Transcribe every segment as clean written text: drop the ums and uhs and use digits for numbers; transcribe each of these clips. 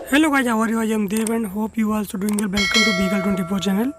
Hello guys, how are you? I am Dev and hope you also doing well. Welcome to Beagle 24 channel.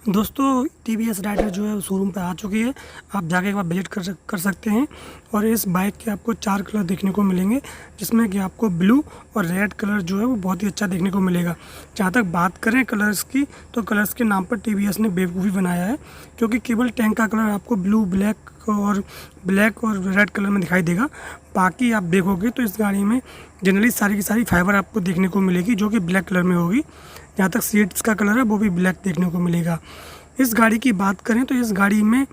दोस्तों TVS rider जो है वो showroom पे आ चुकी है। आप जाके एक बार विजिट कर सकते हैं। और इस बाइक के आपको 4 कलर देखने को मिलेंगे, जिसमें कि आपको ब्लू और रेड कलर जो है वो बहुत ही अच्छा देखने को मिलेगा। जहाँ तक बात करें कलर्स की, तो कलर्स के नाम पर TVS ने बेवकूफ़ी बनाया है, क्योंकि केवल टैंक का कलर आपको ब्लैक और रेड कलर में दिखाई देगा। बाकी आप देखोगे तो इस गाड़ी में जनरली सारी की सारी फाइबर आपको देखने को मिलेगी, जो कि ब्लैक कलर में होगी। जहाँ तक सीट्स का कलर है वो भी ब्लैक देखने को मिलेगा। इस गाड़ी की बात करें तो इस गाड़ी में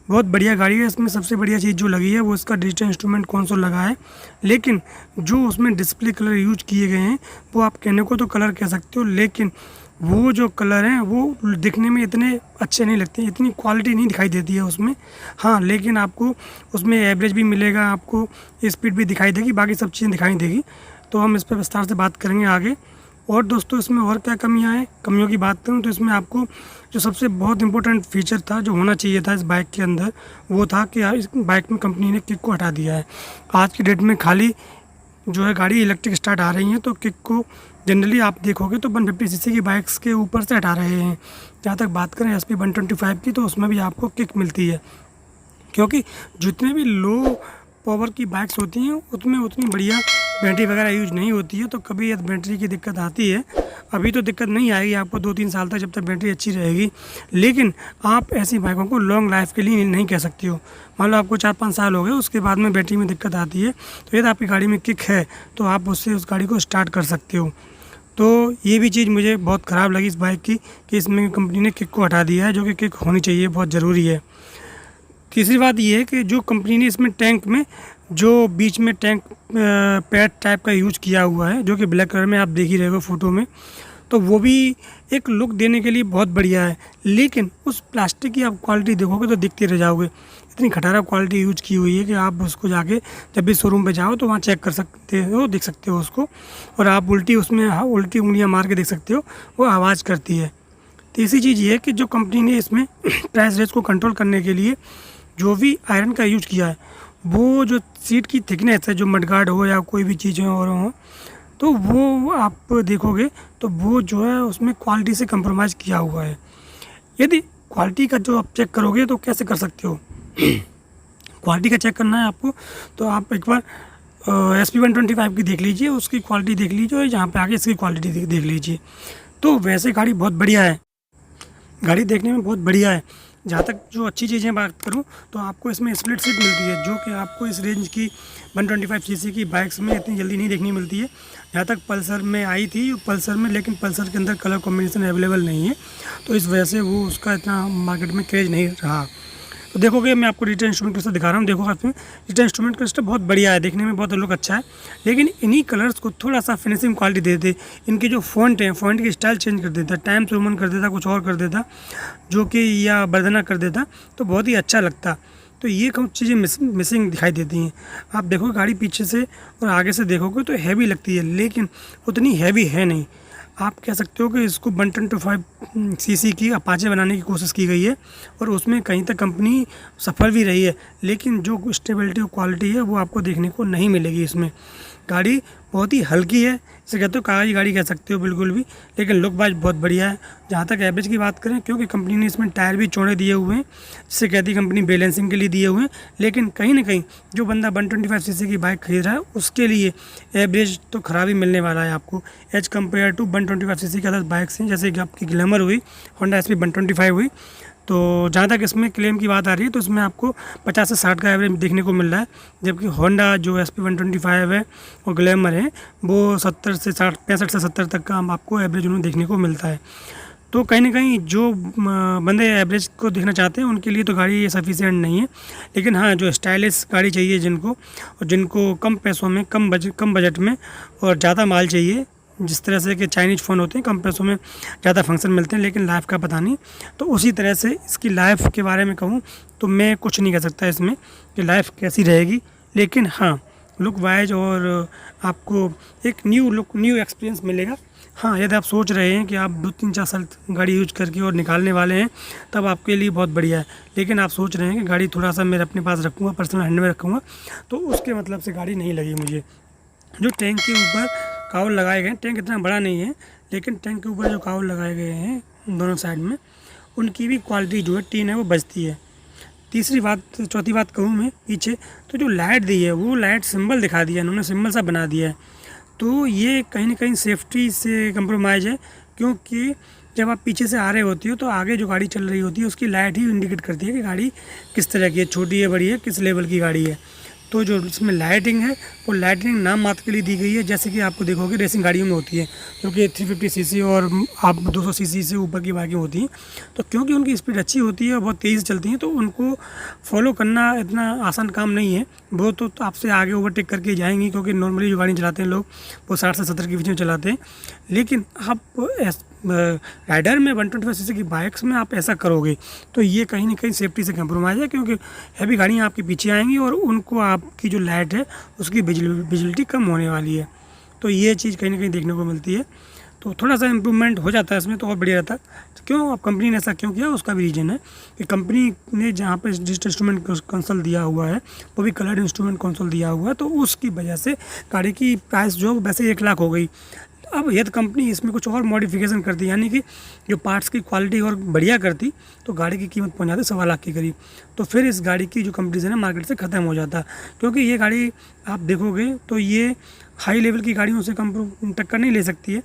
बहुत बढ़िया गाड़ी है। इसमें सबसे बढ़िया चीज़ जो लगी है वो इसका डिजिटल इंस्ट्रूमेंट कंसोल लगा है, लेकिन जो उसमें डिस्प्ले कलर यूज किए गए हैं वो आप कहने को तो कलर कह सकते हो, लेकिन वो जो कलर हैं वो दिखने में इतने अच्छे नहीं लगते, इतनी क्वालिटी नहीं दिखाई देती है उसमें। हाँ, लेकिन आपको उसमें एवरेज भी मिलेगा, आपको स्पीड भी दिखाई देगी, बाकी सब चीज़ें दिखाई देगी। तो हम इस पर विस्तार से बात करेंगे आगे। और दोस्तों इसमें और क्या कमियां हैं, कमियों की बात करूं तो इसमें आपको जो सबसे बहुत इंपॉर्टेंट फीचर था जो होना चाहिए था इस बाइक के अंदर, वो था कि यार इस बाइक में कंपनी ने किक को हटा दिया है। आज की डेट में खाली जो है गाड़ी इलेक्ट्रिक स्टार्ट आ रही हैं, तो किक को जनरली आप देखोगे तो 150 सीसी की बाइक्स के ऊपर से हटा रहे हैं। जहाँ तक बात करें SP 125 की, तो उसमें भी आपको किक मिलती है, क्योंकि जितने भी लो पावर की बाइक्स होती हैं उसमें उतनी बढ़िया बैटरी वगैरह यूज नहीं होती है। तो कभी यदि बैटरी की दिक्कत आती है, अभी तो दिक्कत नहीं आएगी आपको 2-3 साल तक, जब तक बैटरी अच्छी रहेगी, लेकिन आप ऐसी बाइकों को लॉन्ग लाइफ के लिए नहीं कह सकते हो। मान लो आपको 4-5 साल हो गए, उसके बाद में बैटरी में दिक्कत आती है, तो यदि आपकी गाड़ी में किक है तो आप उससे उस गाड़ी को स्टार्ट कर सकते हो। तो ये भी चीज़ मुझे बहुत ख़राब लगी इस बाइक की, कि इसमें कंपनी ने किक को हटा दिया है, जो कि किक होनी चाहिए, बहुत ज़रूरी है। तीसरी बात ये है कि जो कंपनी ने इसमें टैंक में जो बीच में टैंक पैड टाइप का यूज किया हुआ है, जो कि ब्लैक कलर में आप देख ही रहे हो फोटो में, तो वो भी एक लुक देने के लिए बहुत बढ़िया है। लेकिन उस प्लास्टिक की आप क्वालिटी देखोगे तो दिखते रह जाओगे। इतनी खटारा क्वालिटी यूज की हुई है कि आप उसको जाके जब भी शोरूम पे जाओ तो वहाँ चेक कर सकते हो, देख सकते हो उसको, और आप उल्टी उंगलियाँ मार के देख सकते हो, वो आवाज़ करती है। तीसरी चीज़ ये है कि जो कंपनी ने इसमें प्राइस रेंज को कंट्रोल करने के लिए जो भी आयरन का यूज किया है, वो जो सीट की थिकनेस है, जो मडगार्ड हो या कोई भी चीज़ें और हो, तो वो आप देखोगे तो वो जो है उसमें क्वालिटी से कंप्रोमाइज़ किया हुआ है। यदि क्वालिटी का जो आप चेक करोगे तो कैसे कर सकते हो क्वालिटी का चेक करना है आपको, तो आप एक बार SP 125 की देख लीजिए, उसकी क्वालिटी देख लीजिए, और यहाँ पे आगे इसकी क्वालिटी देख लीजिए। तो वैसे गाड़ी बहुत बढ़िया है, गाड़ी देखने में बहुत बढ़िया है। जहाँ तक जो अच्छी चीज़ें बात करूँ तो आपको इसमें स्प्लिट सीट मिलती है, जो कि आपको इस रेंज की 125 सीसी की बाइक्स में इतनी जल्दी नहीं देखने मिलती है। जहाँ तक पल्सर में आई थी, पल्सर में, लेकिन पल्सर के अंदर कलर कॉम्बिनेशन अवेलेबल नहीं है, तो इस वजह से वो उसका इतना मार्केट में क्रेज नहीं रहा। तो देखोगे मैं आपको डिजिटल इंस्ट्रूमेंट क्लस्टर दिखा रहा हूँ, देखो इसमें डिजिटल इंस्ट्रूमेंट क्लस्टर बहुत बढ़िया है, देखने में बहुत लुक अच्छा है, लेकिन इन्हीं कलर्स को थोड़ा सा फिनिशिंग क्वालिटी दे देते। इनके जो फ़ॉन्ट है, फ़ॉन्ट की स्टाइल चेंज कर देता, टाइम्स रोमन कर देता, कुछ और कर देता, जो कि या बर्दना कर देता, तो बहुत ही अच्छा लगता। तो ये कुछ चीज़ें मिसिंग दिखाई देती हैं। आप देखो गाड़ी पीछे से और आगे से देखोगे तो हैवी लगती है, लेकिन उतनी हैवी है नहीं। आप कह सकते हो कि इसको 125 सीसी की अपाचे बनाने की कोशिश की गई है, और उसमें कहीं तक कंपनी सफल भी रही है, लेकिन जो स्टेबिलिटी और क्वालिटी है वो आपको देखने को नहीं मिलेगी इसमें। गाड़ी बहुत ही हल्की है, इसे कहते हो कागज़ी गाड़ी कह सकते हो बिल्कुल भी, लेकिन लुक वाइज बहुत बढ़िया है। जहाँ तक एवरेज की बात करें, क्योंकि कंपनी ने इसमें टायर भी चौड़े दिए हुए हैं, जिससे कहती कंपनी बैलेंसिंग के लिए दिए हुए हैं, लेकिन कहीं ना कहीं जो बंदा 125 सीसी की बाइक खरीद रहा है उसके लिए एवरेज तो ख़राब ही मिलने वाला है आपको, एज कम्पेयर टू 125 सीसी के अदर बाइक्स हैं, जैसे कि आपकी ग्लैमर हुई, होंडा SP 125 हुई। तो जहाँ तक इसमें क्लेम की बात आ रही है तो इसमें आपको 50 से 60 का एवरेज देखने को मिल रहा है, जबकि होंडा जो SP 125 है और ग्लैमर है वो 70 से 60, 65 से 70 तक का आपको एवरेज उन्हें देखने को मिलता है। तो कहीं ना कहीं जो बंदे एवरेज को देखना चाहते हैं उनके लिए तो गाड़ी ये सफिशिएंट नहीं है, लेकिन हाँ जो स्टाइलिश गाड़ी चाहिए जिनको, और जिनको कम पैसों में, कम बजट में और ज़्यादा माल चाहिए, जिस तरह से कि चाइनीज़ फ़ोन होते हैं, कम पैसों में ज़्यादा फंक्शन मिलते हैं लेकिन लाइफ का पता नहीं, तो उसी तरह से इसकी लाइफ के बारे में कहूँ तो मैं कुछ नहीं कह सकता इसमें कि लाइफ कैसी रहेगी, लेकिन हाँ लुक वाइज और आपको एक न्यू एक्सपीरियंस मिलेगा। हाँ, यदि आप सोच रहे हैं कि आप 2-3-4 साल गाड़ी यूज करके और निकालने वाले हैं, तब आपके लिए बहुत बढ़िया है, लेकिन आप सोच रहे हैं कि गाड़ी थोड़ा सा मैं अपने पास रखूँगा, पर्सनल हैंड में रखूँगा, तो उसके मतलब से गाड़ी नहीं लगी मुझे। जो टैंक के ऊपर कावल लगाए गए हैं। टैंक इतना बड़ा नहीं है, लेकिन टैंक के ऊपर जो कावल लगाए गए हैं दोनों साइड में, उनकी भी क्वालिटी जो है टीन है वो बचती है। चौथी बात कहूँ मैं पीछे, तो जो लाइट दी है वो लाइट सिंबल दिखा दिया, इन्होंने सिंबल सा बना दिया है। तो ये कहीं ना कहीं सेफ्टी से कंप्रोमाइज़ है, क्योंकि जब आप पीछे से आ रहे होती हो तो आगे जो गाड़ी चल रही होती है उसकी लाइट ही इंडिकेट करती है कि गाड़ी किस तरह की है, छोटी है, बड़ी है, किस लेवल की गाड़ी है। तो जो इसमें लाइटिंग है वो लाइटिंग नाम मात्र के लिए दी गई है, जैसे कि आपको देखोगे रेसिंग गाड़ियों में होती है, जो कि 350 सीसी और आप 200 सीसी से ऊपर की बाइकें होती हैं। तो क्योंकि उनकी स्पीड अच्छी होती है और बहुत तेज़ चलती हैं, तो उनको फॉलो करना इतना आसान काम नहीं है। वो तो आपसे आगे ओवरटेक करके जाएंगी, क्योंकि नॉर्मली जो गाड़ी चलाते हैं लोग वो 60 से 70 के बीच में चलाते हैं। लेकिन आप राइडर में 125 सीसी की बाइक्स में आप ऐसा करोगे तो ये कहीं ना कहीं सेफ्टी से कंप्रोमाइज़ है, क्योंकि हैवी गाड़ियाँ आपके पीछे आएंगी और उनको आपकी जो लाइट है उसकी विजिबिलिटी कम होने वाली है। तो ये चीज़ कहीं ना कहीं देखने को मिलती है। तो थोड़ा सा इम्प्रूवमेंट हो जाता है इसमें तो और बढ़िया रहता है। तो क्यों अब कंपनी ने ऐसा क्यों किया, उसका भी रीज़न है कि कंपनी ने जहाँ पर डिजिटल इंस्ट्रूमेंट कंसोल दिया हुआ है वो भी कलर्ड इंस्ट्रूमेंट कंसोल दिया हुआ है, तो उसकी वजह से गाड़ी की प्राइस जो वैसे 1 लाख हो गई। अब यदि कंपनी इसमें कुछ और मॉडिफिकेशन करती, यानी कि जो पार्ट्स की क्वालिटी और बढ़िया करती, तो गाड़ी की कीमत पहुंच जाती 1.25 लाख के करीब। तो फिर इस गाड़ी की जो कंपटीशन है मार्केट से ख़त्म हो जाता, क्योंकि ये गाड़ी आप देखोगे तो ये हाई लेवल की गाड़ियों से टक्कर नहीं ले सकती है,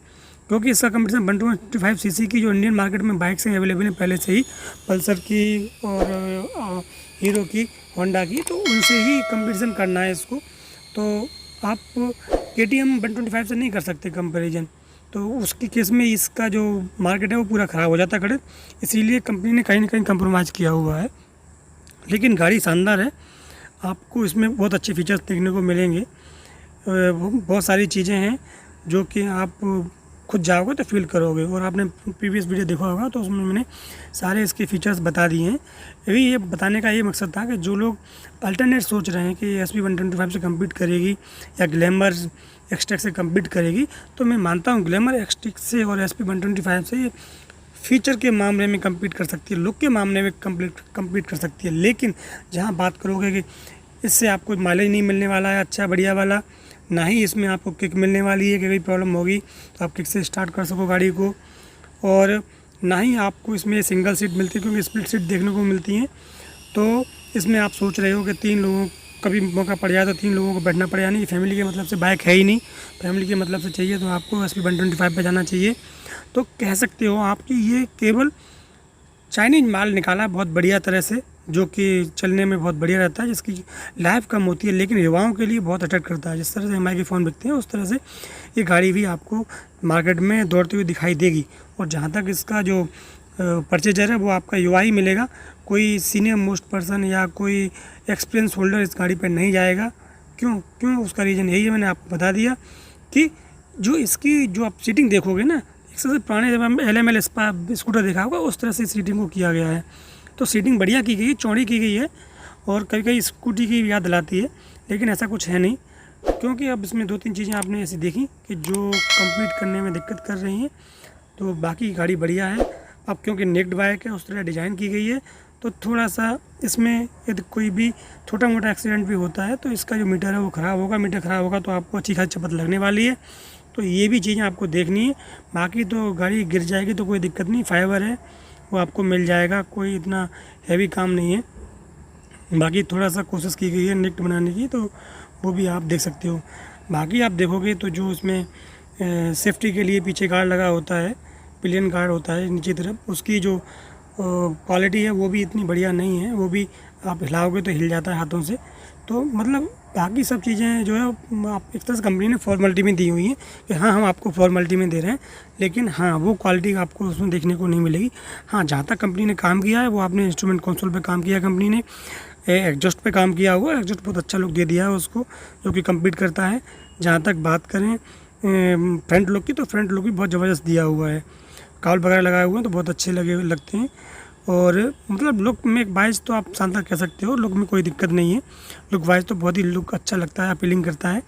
क्योंकि इसका कंपटीशन 125 सीसी की जो इंडियन मार्केट में बाइक्स हैं अवेलेबल हैं पहले से ही, पल्सर की और हीरो की, होंडा की, तो उनसे ही कंपटीशन करना है इसको। तो आप KTM 125 से नहीं कर सकते कंपैरिजन, तो उसकी केस में इसका जो मार्केट है वो पूरा ख़राब हो जाता है खड़े। इसीलिए कंपनी ने कहीं ना कहीं कंप्रोमाइज़ किया हुआ है। लेकिन गाड़ी शानदार है, आपको इसमें बहुत अच्छे फीचर्स देखने को मिलेंगे। बहुत सारी चीज़ें हैं जो कि आप खुद जाओगे तो फील करोगे, और आपने प्रीवियस वीडियो देखा होगा तो उसमें मैंने सारे इसके फीचर्स बता दिए हैं। अभी ये बताने का ये मकसद था कि जो लोग अल्टरनेट सोच रहे हैं कि SP 125 से कम्पीट करेगी या ग्लैमर एक्सटेक से कम्पीट करेगी, तो मैं मानता हूँ ग्लैमर एक्सटेक से और SP 125 से फीचर के मामले में कम्पीट कर सकती है, लुक के मामले में कम्पीट कर सकती है। लेकिन जहाँ बात करोगे कि इससे आपको माइलेज नहीं मिलने वाला है अच्छा बढ़िया वाला, ना ही इसमें आपको किक मिलने वाली है कि कोई प्रॉब्लम होगी तो आप किक से स्टार्ट कर सको गाड़ी को, और ना ही आपको इसमें सिंगल सीट मिलती है, क्योंकि स्प्लिट सीट देखने को मिलती हैं। तो इसमें आप सोच रहे हो कि 3 लोगों कभी मौका पड़ जाए तो 3 लोगों को बैठना पड़े, यानी कि फैमिली के मतलब से बाइक है ही नहीं, फैमिली के मतलब से चाहिए तो आपको SP 125 पे जाना चाहिए। तो कह सकते हो आप कि ये केवल चाइनीज माल निकाला बहुत बढ़िया तरह से, जो कि चलने में बहुत बढ़िया रहता है, जिसकी लाइफ कम होती है लेकिन युवाओं के लिए बहुत अट्रैक्ट करता है। जिस तरह से MI के फ़ोन बिकते हैं उस तरह से ये गाड़ी भी आपको मार्केट में दौड़ती हुई दिखाई देगी। और जहाँ तक इसका जो परचेजर है वो आपका युवा ही मिलेगा, कोई सीनियर मोस्ट पर्सन या कोई एक्सपीरियंस होल्डर इस गाड़ी पर नहीं जाएगा। क्यों उसका रीज़न यही है, मैंने आपको बता दिया कि जो इसकी जो आप सीटिंग देखोगे ना, एक सबसे पुराने जब हम LML स्कूटर देखा होगा उस तरह से सीटिंग को किया गया है। तो सीटिंग बढ़िया की गई है, चौड़ी की गई है, और कभी कभी स्कूटी की याद दिलाती है, लेकिन ऐसा कुछ है नहीं, क्योंकि अब इसमें 2-3 चीज़ें आपने ऐसी देखी कि जो कंप्लीट करने में दिक्कत कर रही हैं। तो बाकी गाड़ी बढ़िया है। अब क्योंकि नेक्ड बाइक है उस तरह डिज़ाइन की गई है, तो थोड़ा सा इसमें यदि कोई भी छोटा मोटा एक्सीडेंट भी होता है तो इसका जो मीटर है वो ख़राब होगा। मीटर ख़राब होगा तो आपको अच्छी खासी चपत लगने वाली है। तो ये भी चीज़ें आपको देखनी है। बाकी तो गाड़ी गिर जाएगी तो कोई दिक्कत नहीं, फाइबर है वो आपको मिल जाएगा, कोई इतना हैवी काम नहीं है। बाकी थोड़ा सा कोशिश की गई है नेक्ट बनाने की, तो वो भी आप देख सकते हो। बाकी आप देखोगे तो जो इसमें सेफ्टी के लिए पीछे गार्ड लगा होता है, पिलियन गार्ड होता है नीचे तरफ, उसकी जो क्वालिटी है वो भी इतनी बढ़िया नहीं है, वो भी आप हिलाओगे तो हिल जाता है हाथों से। तो मतलब बाकी सब चीज़ें जो है आप एक तरह से कंपनी ने फॉर्मेलिटी में दी हुई है कि हाँ हम आपको फॉर्मेलिटी में दे रहे हैं, लेकिन हाँ वो क्वालिटी आपको उसमें देखने को नहीं मिलेगी। हाँ जहाँ तक कंपनी ने काम किया है वो आपने इंस्ट्रूमेंट कंसोल पे काम किया, कंपनी ने एग्जॉस्ट पे काम किया हुआ, एग्जॉस्ट बहुत अच्छा लुक दे दिया है उसको, जो कि कम्पीट करता है। जहाँ तक बात करें फ्रंट लुक की, तो फ्रंट लुक भी बहुत ज़बरदस्त दिया हुआ है, कावल वगैरह लगाए हुए हैं तो बहुत अच्छे लगते हैं। और मतलब लुक में वाइज तो आप शानदार कह सकते हो, लुक में कोई दिक्कत नहीं है, लुक वाइज तो बहुत ही लुक अच्छा लगता है, अपीलिंग करता है।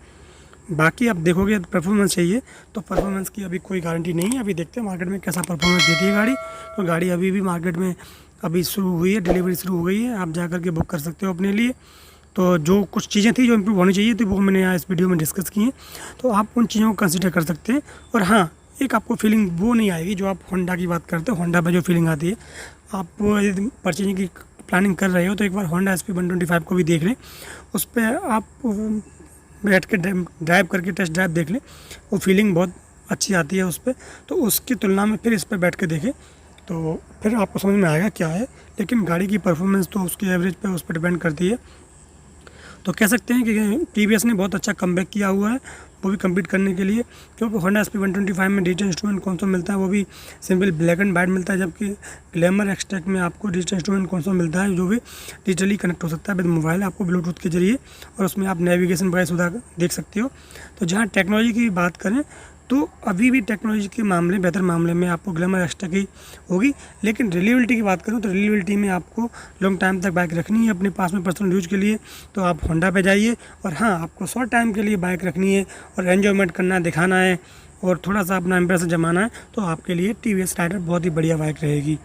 बाकी आप देखोगे परफॉर्मेंस चाहिए तो परफॉर्मेंस की अभी कोई गारंटी नहीं है, अभी देखते हैं मार्केट में कैसा परफॉर्मेंस देती है गाड़ी। तो गाड़ी अभी भी मार्केट में अभी शुरू हुई है, डिलीवरी शुरू हो गई है, आप जा कर के बुक कर सकते हो अपने लिए। तो जो कुछ चीज़ें थी जो इम्प्रूव होनी चाहिए थी वो मैंने यहाँ इस वीडियो में डिस्कस की हैं, तो आप उन चीज़ों को कंसिडर कर सकते हैं। और हाँ, एक आपको फीलिंग वो नहीं आएगी जो आप होंडा की बात करते हो, होंडा में जो फीलिंग आती है। आप यदि परचेजिंग की प्लानिंग कर रहे हो तो एक बार होंडा SP 125 को भी देख लें, उस पर आप बैठ के ड्राइव करके टेस्ट ड्राइव देख लें, वो फीलिंग बहुत अच्छी आती है उस पर। तो उसकी तुलना में फिर इस पर बैठ के देखें तो फिर आपको समझ में आएगा क्या है। लेकिन गाड़ी की परफॉर्मेंस तो उसकी एवरेज पे उस पर डिपेंड करती है। तो कह सकते हैं कि TVS ने बहुत अच्छा कमबैक किया हुआ है, वो भी कम्पीट करने के लिए, क्योंकि होंडा SP 125 में डिजिटल इंस्ट्रूमेंट कंसोल मिलता है, वो भी सिंपल ब्लैक एंड वाइट मिलता है, जबकि ग्लैमर एक्सट्रैक्ट में आपको डिजिटल इंस्ट्रूमेंट कंसोल मिलता है जो भी डिजिटली कनेक्ट हो सकता है विद मोबाइल, आपको ब्लूटूथ के जरिए, और उसमें आप नेविगेशन वगैरह सुविधा देख सकते हो। तो जहाँ टेक्नोलॉजी की बात करें तो अभी भी टेक्नोलॉजी के मामले, बेहतर मामले में आपको ग्लैमर एक्स्ट्रा की होगी। लेकिन रिलेबिलिटी की बात करूँ तो रिलेबिलिटी में आपको लॉन्ग टाइम तक बाइक रखनी है अपने पास में पर्सनल यूज के लिए, तो आप होंडा पे जाइए। और हाँ, आपको शॉर्ट टाइम के लिए बाइक रखनी है और एन्जॉयमेंट करना है, दिखाना है और थोड़ा सा अपना इंप्रेशन जमाना है, तो आपके लिए TVS राइडर बहुत ही बढ़िया बाइक रहेगी।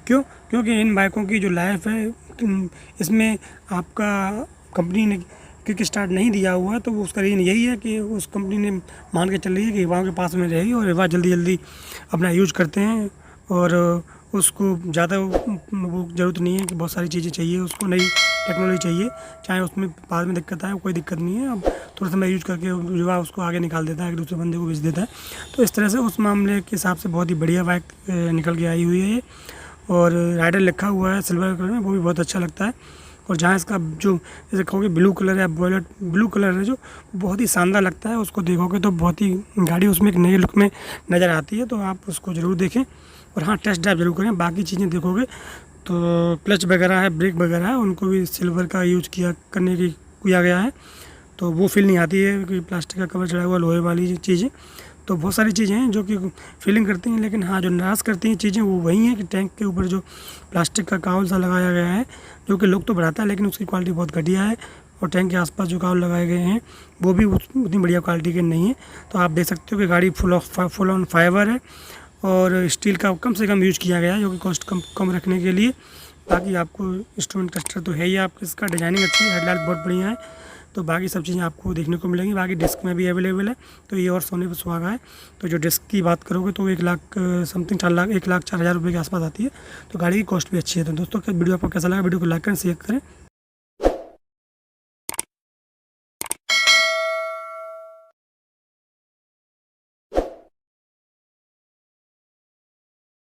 क्यों? क्योंकि इन बाइकों की जो लाइफ है, इसमें आपका कंपनी ने किक स्टार्ट नहीं दिया हुआ है, तो उसका रीज़न यही है कि उस कंपनी ने मान के चल रही है कि युवाओं के पास में रहेगी और युवा जल्दी जल्दी अपना यूज करते हैं, और उसको ज़्यादा वो ज़रूरत नहीं है कि बहुत सारी चीज़ें चाहिए, उसको नई टेक्नोलॉजी चाहिए, चाहे उसमें बाद में दिक्कत आए कोई दिक्कत नहीं है। अब थोड़ा समय यूज करके युवा उसको आगे निकाल देता है, एक दूसरे बंदे को बेच देता है। तो इस तरह से उस मामले के हिसाब से बहुत ही बढ़िया बाइक निकल के आई हुई है ये, और राइडर लिखा हुआ है सिल्वर कलर में, वो भी बहुत अच्छा लगता है। और जहाँ इसका जो जैसे कहोगे ब्लू कलर है, वॉयलेट ब्लू कलर है, जो बहुत ही शानदार लगता है, उसको देखोगे तो बहुत ही गाड़ी उसमें एक नए लुक में नज़र आती है, तो आप उसको ज़रूर देखें। और हाँ, टेस्ट ड्राइव जरूर करें। बाकी चीज़ें देखोगे तो क्लच वगैरह है, ब्रेक वगैरह है, उनको भी सिल्वर का यूज किया गया है, तो वो फील नहीं आती है कि प्लास्टिक का कवर चढ़ा हुआ लोहे वाली चीज़ें। तो बहुत सारी चीज़ें हैं जो कि फीलिंग करती हैं, लेकिन हाँ, जो नाराज़ करती हैं चीज़ें वो वही हैं कि टैंक के ऊपर जो प्लास्टिक का कावल सा लगाया गया है, जो कि लुक तो बढ़ाता है लेकिन उसकी क्वालिटी बहुत घटिया है। और टैंक के आसपास जो कावल लगाए गए हैं वो भी उतनी बढ़िया क्वालिटी के नहीं है। तो आप देख सकते हो कि गाड़ी फुल ऑन फाइबर है और स्टील का कम से कम यूज़ किया गया है, जो कि कॉस्ट कम रखने के लिए। बाकी आपको इंस्ट्रूमेंट क्लस्टर तो है ही, आपको इसका डिजाइनिंग अच्छी है, हेडलाइट बहुत बढ़िया है, तो बाकी सब चीज़ें आपको देखने को मिलेंगी। बाकी डिस्क में भी अवेलेबल है, तो ये और सोने पर सुहागा है। तो जो डिस्क की बात करोगे तो 1 लाख समथिंग 1,04,000 रुपये के आसपास आती है, तो गाड़ी की कॉस्ट भी अच्छी है। तो दोस्तों, वीडियो आपको कैसा लगा? वीडियो को लाइक करें, शेयर करें।